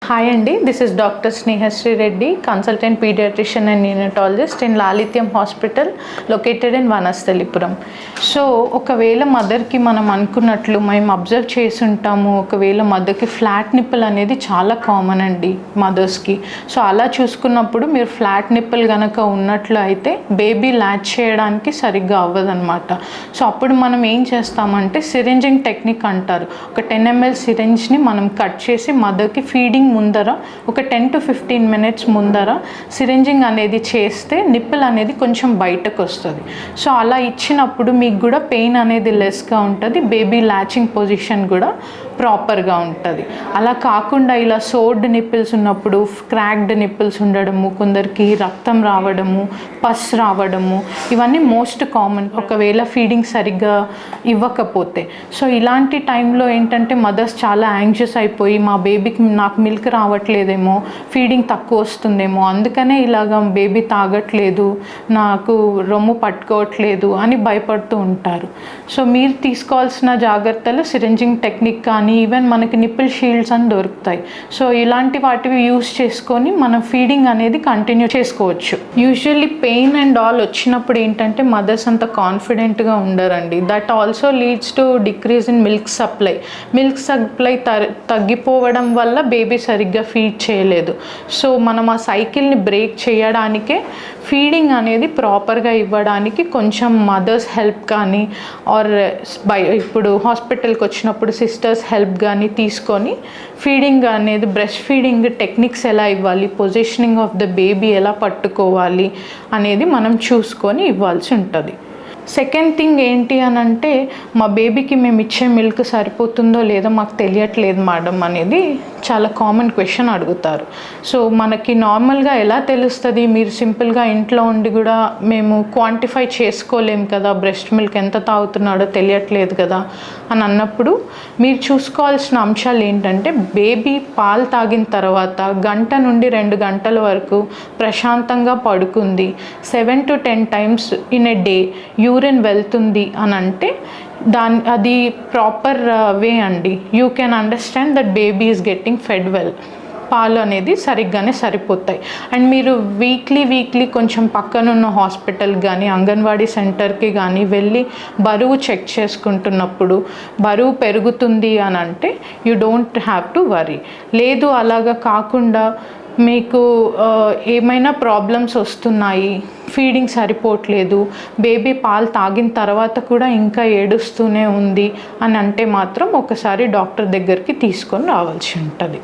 Hi Andy, this is Dr. Snehasri Reddy, consultant pediatrician and neonatologist in Lalithium Hospital located in Vanasthalipuram. So ఒకవేళ మదర్కి మనం అనుకున్నట్లు మేము observe చేసి ఉంటాము, ఒకవేళ మదర్కి ఫ్లాట్ నిప్పుల్ అనేది చాలా కామన్ అండి మదర్స్కి. సో అలా చూసుకున్నప్పుడు మీరు ఫ్లాట్ నిప్పుల్ కనుక ఉన్నట్లు అయితే బేబీ ల్యాచ్ చేయడానికి సరిగ్గా అవ్వదన్నమాట. సో అప్పుడు మనం ఏం చేస్తామంటే సిరింజింగ్ టెక్నిక్ అంటారు. ఒక 10 ml సిరింజ్ని మనం కట్ చేసి మదర్కి ఫీడింగ్ ముందర ఒక 10 to 15 minutes ముందర సిరింజింగ్ అనేది చేస్తే నిప్పుల్ అనేది కొంచెం బయటకు వస్తుంది. సో అలా ఇచ్చినప్పుడు మీకు కూడా పెయిన్ అనేది లెస్గా ఉంటుంది, బేబీ ల్యాచింగ్ పొజిషన్ కూడా ప్రాపర్గా ఉంటుంది. అలా కాకుండా ఇలా సోర్డ్ నిప్పుల్స్ ఉన్నప్పుడు క్రాక్డ్ నిప్పుల్స్ ఉండడము, కొందరికి రక్తం రావడము, పస్ రావడము, ఇవన్నీ మోస్ట్ కామన్ ఒకవేళ ఫీడింగ్ సరిగ్గా ఇవ్వకపోతే. సో ఇలాంటి టైంలో ఏంటంటే మదర్స్ చాలా యాంగ్షియస్ అయిపోయి మా బేబీకి నాకు మిల్క్ రావట్లేదేమో, ఫీడింగ్ తక్కువ వస్తుందేమో, అందుకనే ఇలాగ బేబీ తాగట్లేదు, నాకు రొమ్ము పట్టుకోవట్లేదు అని భయపడుతూ ఉంటారు. సో మీరు తీసుకోవాల్సిన జాగ్రత్తలు సిరింజింగ్ టెక్నిక్ కానీ ఈవెన్ మనకి నిప్పుల్ షీల్డ్స్ అని దొరుకుతాయి. సో ఇలాంటి వాటివి యూస్ చేసుకొని మనం ఫీడింగ్ అనేది కంటిన్యూ చేసుకోవచ్చు. యూజువల్లీ పెయిన్ అండ్ ఆల్ వచ్చినప్పుడు ఏంటంటే మదర్స్ అంత కాన్ఫిడెంట్గా ఉండరండి. That also leads to decrease in milk supply. Milk supply తగ్గిపోవడం వల్ల బేబీ సరిగ్గా ఫీడ్ చేయలేదు. సో మనం ఆ సైకిల్ని బ్రేక్ చేయడానికే ఫీడింగ్ అనేది ప్రాపర్గా ఇవ్వడానికి కొంచెం మదర్స్ హెల్ప్ కానీ ఆర్ ఇప్పుడు హాస్పిటల్కి వచ్చినప్పుడు సిస్టర్స్ హెల్ప్ కానీ తీసుకొని ఫీడింగ్ అనేది బ్రెస్ట్ ఫీడింగ్ టెక్నిక్స్ ఎలా ఇవ్వాలి, పొజిషనింగ్ ఆఫ్ ద బేబీ ఎలా పట్టుకోవాలి అనేది మనం చూసుకొని ఇవ్వాల్సి ఉంటుంది. సెకండ్ థింగ్ ఏంటి అని అంటే మా బేబీకి మేము ఇచ్చే మిల్క్ సరిపోతుందో లేదో మాకు తెలియట్లేదు మేడం అనేది చాలా కామన్ క్వశ్చన్ అడుగుతారు. సో మనకి నార్మల్గా ఎలా తెలుస్తుంది, మీరు సింపుల్గా ఇంట్లో ఉండి కూడా మేము క్వాంటిఫై చేసుకోలేము కదా, బ్రెస్ట్ మిల్క్ ఎంత తాగుతున్నాడో తెలియట్లేదు కదా అని అన్నప్పుడు మీరు చూసుకోవాల్సిన అంశాలు ఏంటంటే బేబీ పాలు తాగిన తర్వాత 1 నుండి 2 గంటల వరకు ప్రశాంతంగా పడుకుంది, 7 to 10 times in a day urine వెళ్తుంది అని అంటే అది ప్రాపర్ వే అండి. You can understand that baby is getting fed well. పాలు అనేది సరిగ్గానే సరిపోతాయి. అండ్ మీరు వీక్లీ కొంచెం పక్కనున్న హాస్పిటల్కి కానీ అంగన్వాడీ సెంటర్కి కానీ వెళ్ళి బరువు చెక్ చేసుకుంటున్నప్పుడు బరువు పెరుగుతుంది అని అంటే you don't have to worry. లేదు అలాగా కాకుండా మీకు ఏమైనా ప్రాబ్లమ్స్ వస్తున్నాయి, ఫీడింగ్ సరిపోవట్లేదు, బేబీ పాలు తాగిన తర్వాత కూడా ఇంకా ఏడుస్తూనే ఉంది అని అంటే మాత్రం ఒకసారి డాక్టర్ దగ్గరికి తీసుకొని రావాల్సి ఉంటుంది.